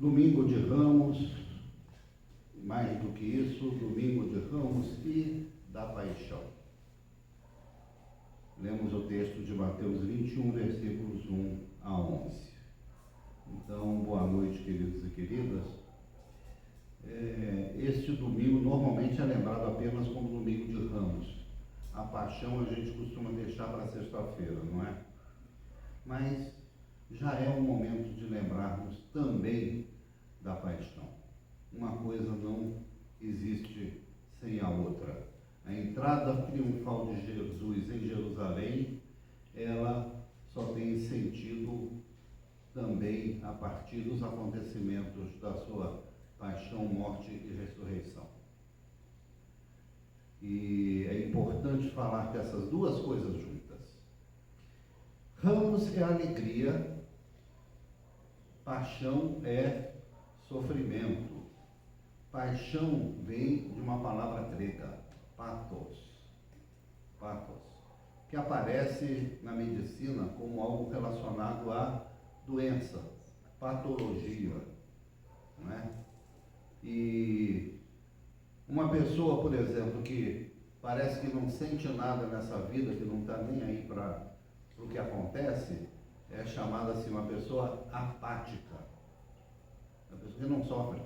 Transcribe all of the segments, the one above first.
Domingo de Ramos, mais do que isso, Domingo de Ramos e da Paixão. Lemos o texto de Mateus 21, versículos 1 a 11. Então, boa noite, queridos e queridas. Este domingo normalmente é lembrado apenas como Domingo de Ramos. A Paixão a gente costuma deixar para sexta-feira, não é? Mas já é o momento de lembrarmos também da Paixão. Uma coisa não existe sem a outra. A entrada triunfal de Jesus em Jerusalém, ela só tem sentido também a partir dos acontecimentos da sua paixão, morte e ressurreição. E é importante falar dessas duas coisas juntas. Ramos é alegria, paixão é sofrimento. Paixão vem de uma palavra grega, pathos, que aparece na medicina como algo relacionado à doença, patologia, não é? E uma pessoa, por exemplo, que parece que não sente nada nessa vida, que não está nem aí para o que acontece, é chamada assim uma pessoa apática. Uma pessoa que não sofre,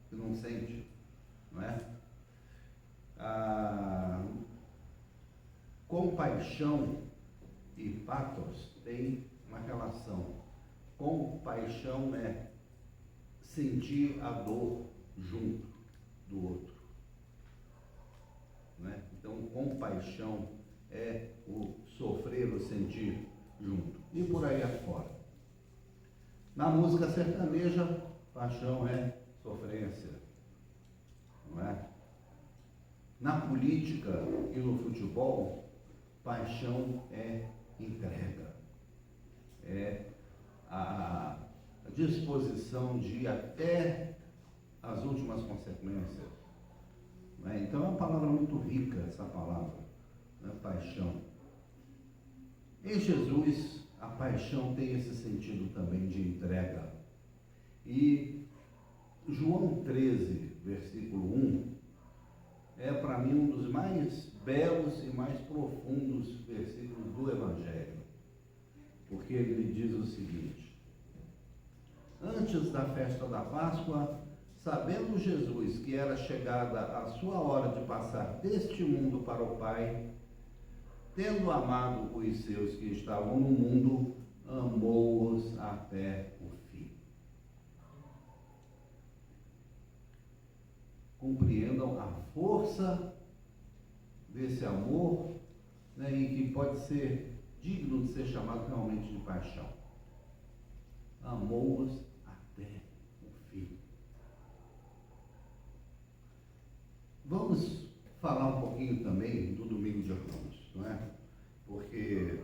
que não sente, não é? Compaixão e pathos têm uma relação. Compaixão é sentir a dor junto do outro, não é? Então, compaixão é o sofrer, o sentir junto. E por aí afora. Na música sertaneja, paixão é sofrência, não é? Na política e no futebol, paixão é entrega. É a disposição de ir até as últimas consequências. Não é? Então é uma palavra muito rica, essa palavra, né? Paixão. Em Jesus, a paixão tem esse sentido também de entrega. E João 13, versículo 1, é para mim um dos mais belos e mais profundos versículos do Evangelho. Porque ele diz o seguinte: antes da festa da Páscoa, sabendo Jesus que era chegada a sua hora de passar deste mundo para o Pai, tendo amado os seus que estavam no mundo, amou-os até o fim. Compreendam a força desse amor, né, e que pode ser digno de ser chamado realmente de paixão. Amou-os até o fim. Vamos falar um pouquinho também do Domingo de Ramos, não é? Porque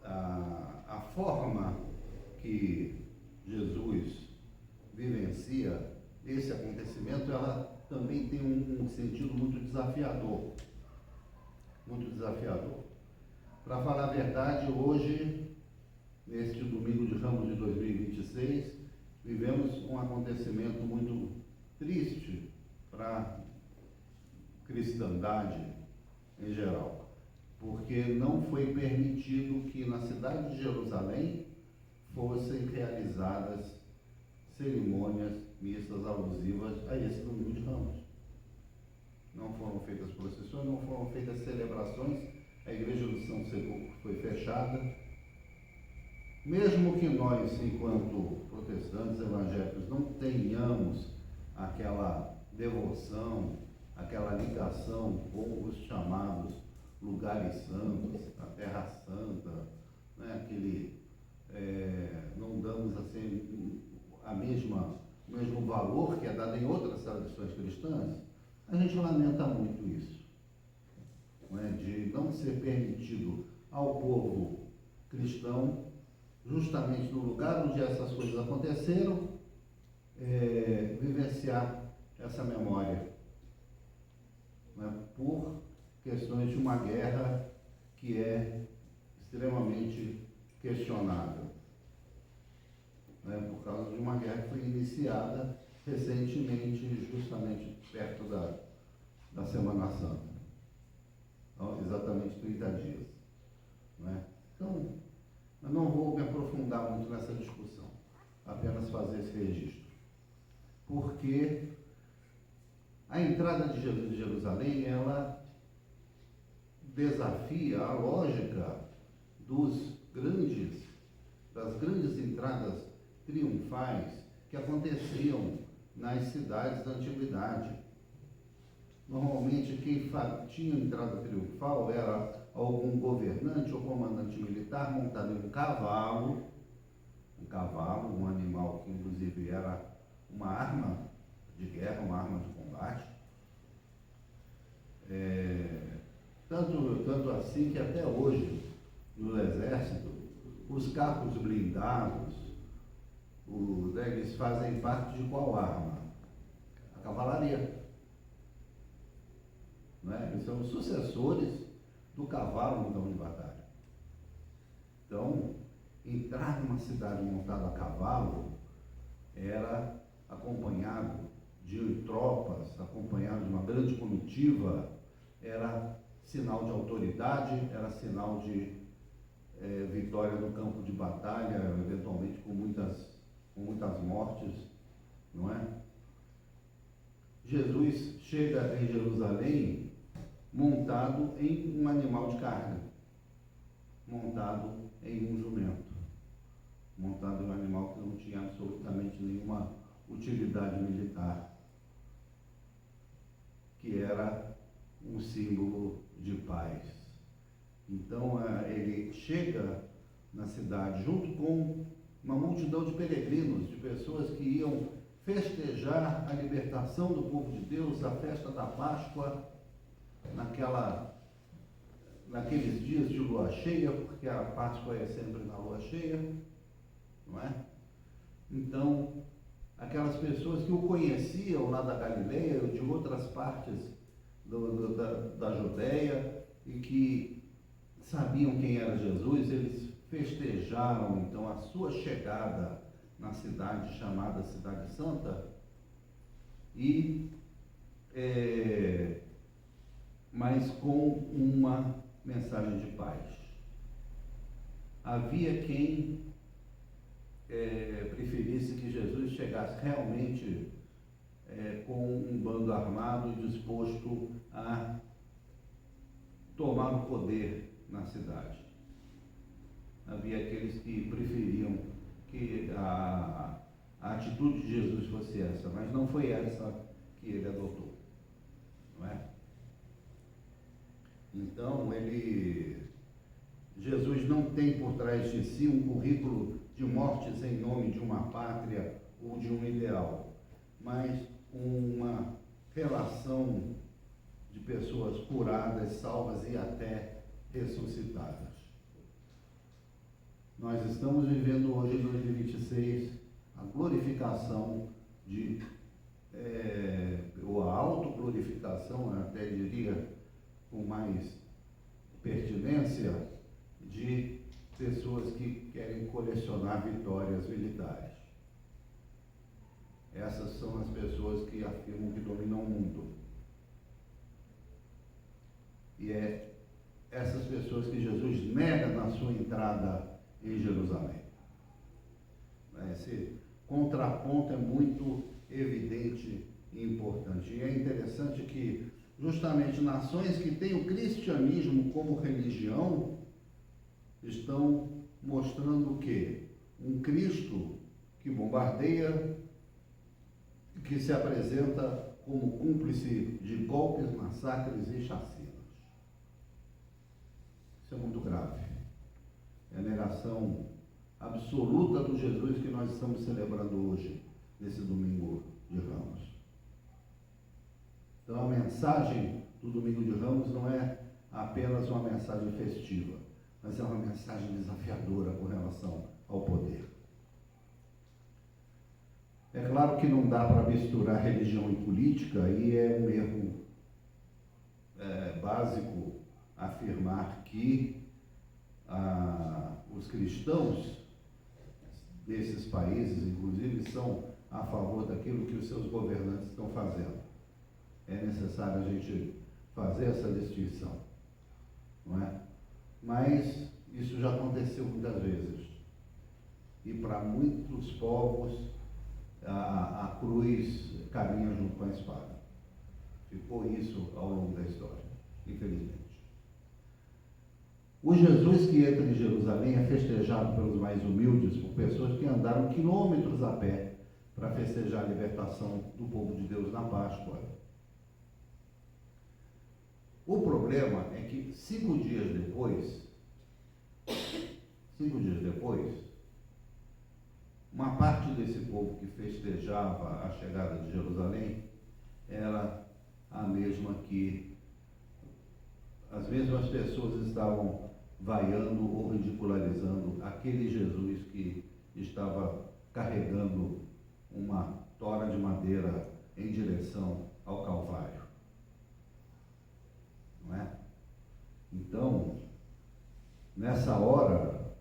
a forma que Jesus vivencia esse acontecimento, ela também tem um sentido muito desafiador. Muito desafiador. Para falar a verdade, hoje, neste Domingo de Ramos de 2026, vivemos um acontecimento muito triste para a cristandade em geral, porque não foi permitido que na cidade de Jerusalém fossem realizadas cerimônias, missas alusivas a esse Domingo de Ramos. Não foram feitas procissões, não foram feitas celebrações, a igreja do São Sepulcro foi fechada. Mesmo que nós, enquanto protestantes evangélicos, não tenhamos aquela devoção, aquela ligação com os chamados lugares santos, a Terra Santa, né? Não damos assim o mesmo valor que é dado em outras tradições cristãs, a gente lamenta muito isso, não é? De não ser permitido ao povo cristão, justamente no lugar onde essas coisas aconteceram, vivenciar essa memória, não é? Por questões de uma guerra que é extremamente questionável. né, por causa de uma guerra que foi iniciada recentemente, justamente perto da Semana Santa. Então, exatamente 30 dias. Né? Então, eu não vou me aprofundar muito nessa discussão, apenas fazer esse registro. Porque a entrada de Jesus em Jerusalém, ela desafia a lógica das grandes entradas triunfais que aconteciam nas cidades da antiguidade. Normalmente, quem tinha entrada triunfal era algum governante ou comandante militar montado em um cavalo, um animal que inclusive era uma arma de guerra, uma arma de combate. Tanto assim que até hoje, no exército, os carros blindados, eles fazem parte de qual arma? A cavalaria. Não é? Eles são os sucessores do cavalo no campo de batalha. Então, entrar numa cidade montada a cavalo era acompanhado de tropas, acompanhado de uma grande comitiva, era sinal de autoridade, era sinal de vitória no campo de batalha, eventualmente com muitas mortes, não é? Jesus chega em Jerusalém montado em um animal de carga, montado em um jumento, montado em um animal que não tinha absolutamente nenhuma utilidade militar, que era um símbolo de paz. Então, ele chega na cidade junto com uma multidão de peregrinos, de pessoas que iam festejar a libertação do povo de Deus, a festa da Páscoa, naqueles dias de lua cheia, porque a Páscoa é sempre na lua cheia, não é? Então, aquelas pessoas que o conheciam lá da Galileia ou de outras partes da Judeia e que sabiam quem era Jesus, eles festejaram então a sua chegada na cidade chamada Cidade Santa, mas com uma mensagem de paz. Havia quem preferisse que Jesus chegasse realmente com um bando armado e disposto a tomar o poder na cidade. Havia aqueles que preferiam que a atitude de Jesus fosse essa, mas não foi essa que ele adotou, não é? Então, Jesus não tem por trás de si um currículo de mortes em nome de uma pátria ou de um ideal, mas uma relação de pessoas curadas, salvas e até ressuscitadas. Nós estamos vivendo hoje, em 2026, a glorificação ou a autoglorificação, eu até diria com mais pertinência, de pessoas que querem colecionar vitórias militares. Essas são as pessoas que afirmam que dominam o mundo. E é essas pessoas que Jesus nega na sua entrada em Jerusalém. Esse contraponto é muito evidente e importante. E é interessante que justamente nações que têm o cristianismo como religião estão mostrando o quê? Um Cristo que bombardeia, que se apresenta como cúmplice de golpes, massacres e chacinas. Isso é muito grave. É a negação absoluta do Jesus que nós estamos celebrando hoje, nesse domingo de Ramos. Então, a mensagem do domingo de Ramos não é apenas uma mensagem festiva, mas é uma mensagem desafiadora com relação ao poder. É claro que não dá para misturar religião e política, e é um erro básico afirmar que os cristãos desses países, inclusive, são a favor daquilo que os seus governantes estão fazendo. É necessário a gente fazer essa distinção, não é? Mas isso já aconteceu muitas vezes. E para muitos povos, a cruz caminha junto com a espada. Ficou isso ao longo da história, infelizmente. O Jesus que entra em Jerusalém é festejado pelos mais humildes, por pessoas que andaram quilômetros a pé para festejar a libertação do povo de Deus na Páscoa. O problema é que 5 dias depois, uma parte desse povo que festejava a chegada de Jerusalém era a mesma que as mesmas pessoas estavam vaiando ou ridicularizando aquele Jesus que estava carregando uma tora de madeira em direção ao Calvário. Não é? Então, nessa hora,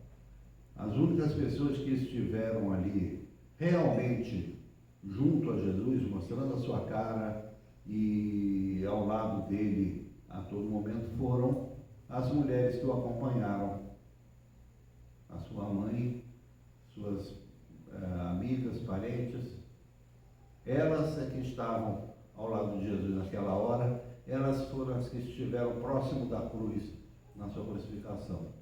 as únicas pessoas que estiveram ali realmente junto a Jesus, mostrando a sua cara e ao lado dele a todo momento, foram as mulheres que o acompanharam. A sua mãe, suas amigas, parentes. Elas é que estavam ao lado de Jesus naquela hora, elas foram as que estiveram próximo da cruz na sua crucificação.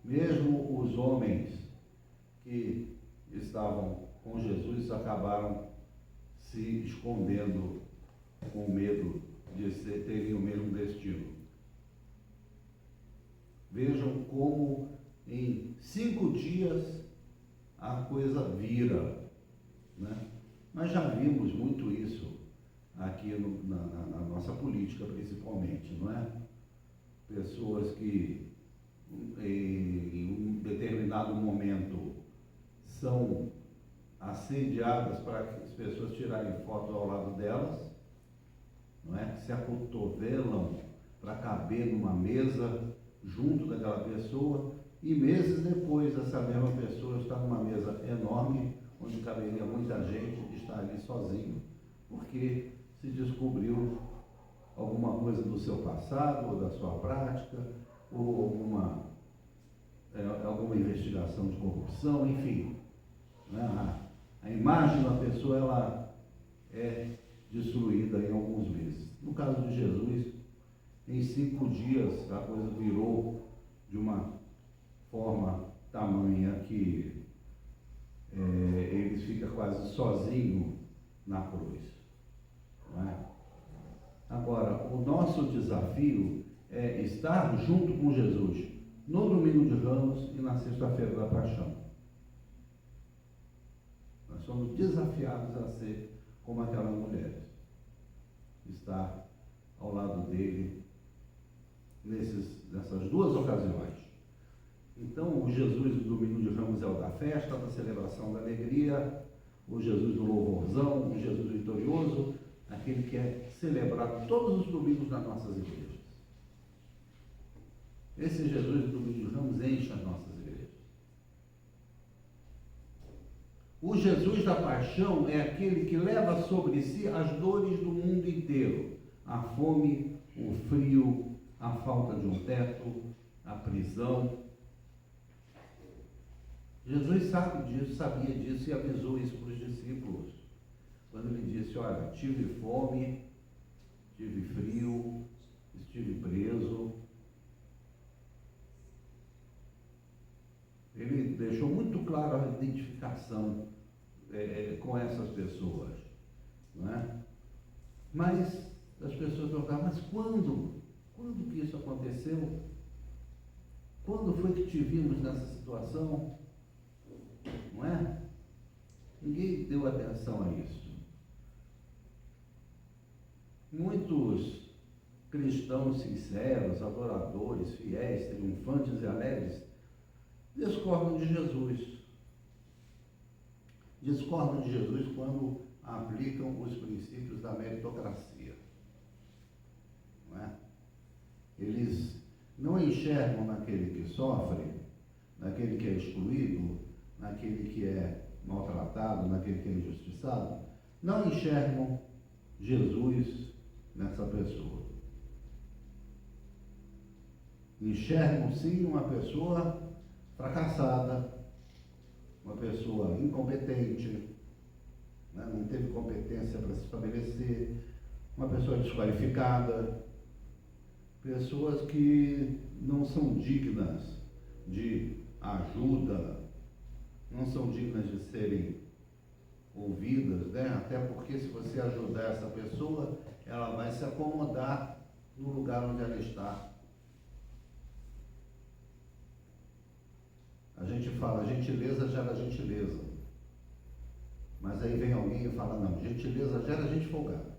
Mesmo os homens que estavam com Jesus acabaram se escondendo com medo de terem o mesmo destino. Vejam como em 5 dias a coisa vira, né? Nós já vimos muito isso aqui na nossa política, principalmente, não é? Pessoas que em um determinado momento são assediadas para que as pessoas tirarem foto ao lado delas, não é? Se acotovelam para caber numa mesa junto daquela pessoa, e meses depois essa mesma pessoa está numa mesa enorme onde caberia muita gente e está ali sozinho, porque se descobriu alguma coisa do seu passado ou da sua prática, ou alguma investigação de corrupção, enfim, né? A imagem da pessoa ela é destruída em alguns meses. No caso de Jesus, em 5 dias a coisa virou de uma forma tamanha que ele fica quase sozinho na cruz, não é? Agora, o nosso desafio é estar junto com Jesus no domingo de Ramos e na sexta-feira da Paixão. Nós somos desafiados a ser como aquelas mulheres, estar ao lado dele nessas 2 ocasiões. Então, o Jesus do domingo de Ramos é o da festa, da celebração da alegria, o Jesus do louvorzão, o Jesus vitorioso, aquele que é celebrado todos os domingos nas nossas igrejas. Esse Jesus do domingo de Ramos enche as nossas igrejas. O Jesus da paixão é aquele que leva sobre si as dores do mundo inteiro, a fome, o frio, a falta de um teto, a prisão. Jesus sabe disso, sabia disso e avisou isso para os discípulos. Quando ele disse, olha, tive fome, tive frio, estive preso. Ele deixou muito claro a identificação com essas pessoas, não é? Mas as pessoas perguntavam, mas quando? Quando que isso aconteceu? Quando foi que te vimos nessa situação? Não é? Ninguém deu atenção a isso. Muitos cristãos sinceros, adoradores, fiéis, triunfantes e alegres, discordam de Jesus. Discordam de Jesus quando aplicam os princípios da meritocracia. Não é? Eles não enxergam naquele que sofre, naquele que é excluído, naquele que é maltratado, naquele que é injustiçado, não enxergam Jesus nessa pessoa. Enxergam sim uma pessoa fracassada, uma pessoa incompetente, né? Não teve competência para se estabelecer, uma pessoa desqualificada, pessoas que não são dignas de ajuda, não são dignas de serem ouvidas, né? Até porque se você ajudar essa pessoa, ela vai se acomodar no lugar onde ela está. A gente fala, gentileza gera gentileza. Mas aí vem alguém e fala, não, gentileza gera gente folgada.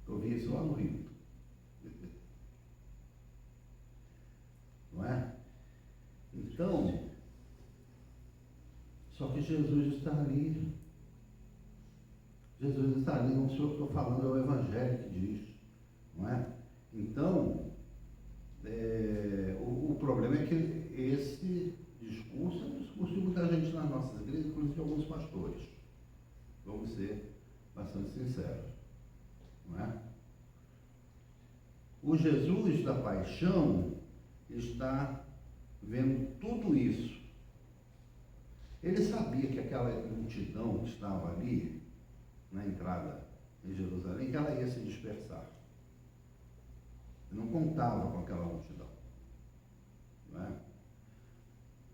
Eu vi isso lá no Rio. Não é? Então, só que Jesus está ali. Jesus está ali, não sou eu que estou falando, é o Evangelho que diz. Não é? Então, o problema é que esse discurso é um discurso de muita gente nas nossas igrejas, inclusive de alguns pastores. Vamos ser bastante sinceros. Não é? O Jesus da paixão está vendo tudo isso. Ele sabia que aquela multidão que estava ali, na entrada em Jerusalém, que ela ia se dispersar. Ele não contava com aquela multidão. Não é?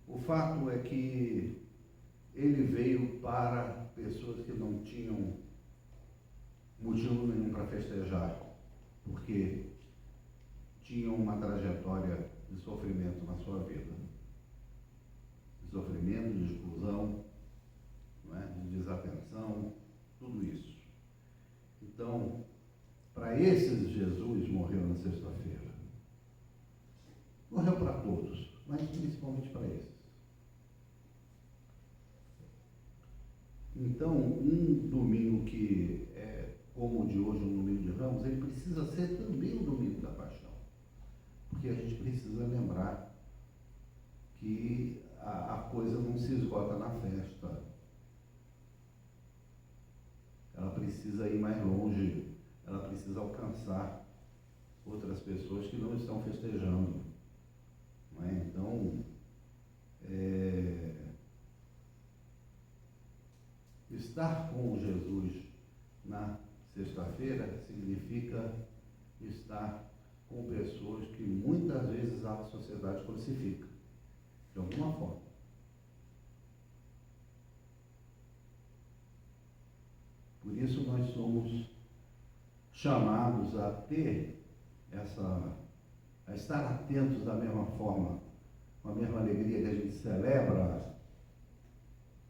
O fato é que ele veio para pessoas que não tinham motivo nenhum para festejar, porque tinham uma trajetória de sofrimento na sua vida. De sofrimento, de exclusão, não é? De desatenção, tudo isso. Então, para esses, Jesus morreu na sexta-feira. Morreu para todos, mas principalmente para esses. Então, um domingo que é como o de hoje, um domingo de Ramos, ele precisa ser também o domingo da paixão. Porque a gente precisa lembrar que a coisa não se esgota na festa. Ela precisa ir mais longe, ela precisa alcançar outras pessoas que não estão festejando. Não é? Então, estar com Jesus na sexta-feira significa estar com pessoas que muitas vezes a sociedade crucifica, de alguma forma. Por isso nós somos chamados a ter a estar atentos da mesma forma, com a mesma alegria que a gente celebra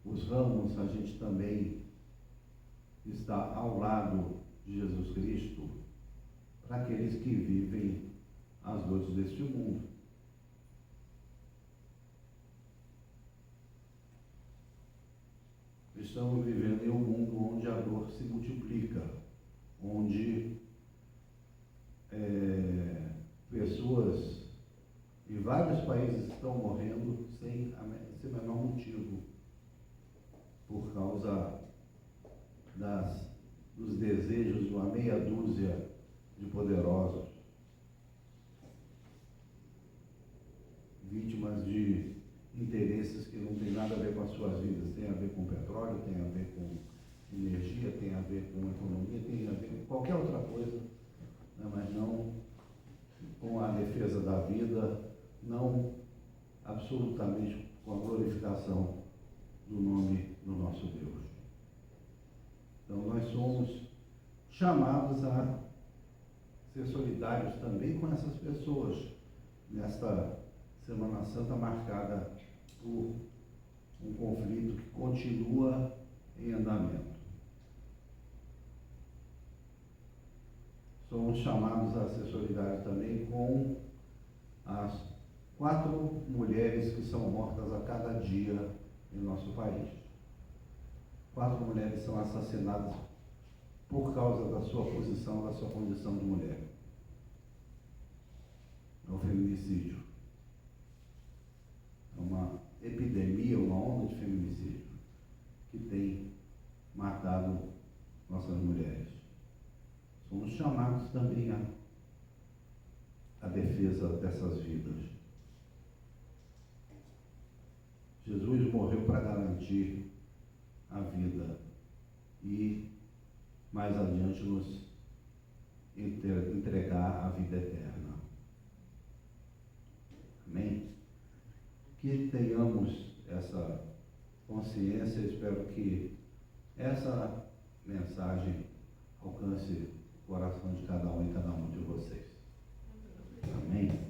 os ramos, a gente também está ao lado de Jesus Cristo para aqueles que vivem as dores deste mundo. Estamos vivendo em um mundo onde a dor se multiplica, onde pessoas em vários países estão morrendo sem menor motivo, por causa dos desejos de uma meia dúzia de poderosos, vítimas de interesses que não tem nada a ver com as suas vidas, tem a ver com petróleo, tem a ver com energia, tem a ver com economia, tem a ver com qualquer outra coisa, né? Mas não com a defesa da vida, não absolutamente com a glorificação do nome do nosso Deus. Então nós somos chamados a ser solidários também com essas pessoas nesta Semana Santa marcada por um conflito que continua em andamento. Somos chamados a ser solidários também com as 4 mulheres que são mortas a cada dia em nosso país. 4 mulheres são assassinadas por causa da sua posição, da sua condição de mulher. É o feminicídio. É uma epidemia, uma onda de feminicídio que tem matado nossas mulheres. Somos chamados também à defesa dessas vidas. Jesus morreu para garantir a vida e mais adiante nos entregar a vida eterna. Amém? Que tenhamos essa consciência. Espero que essa mensagem alcance o coração de cada um e cada um de vocês. Amém?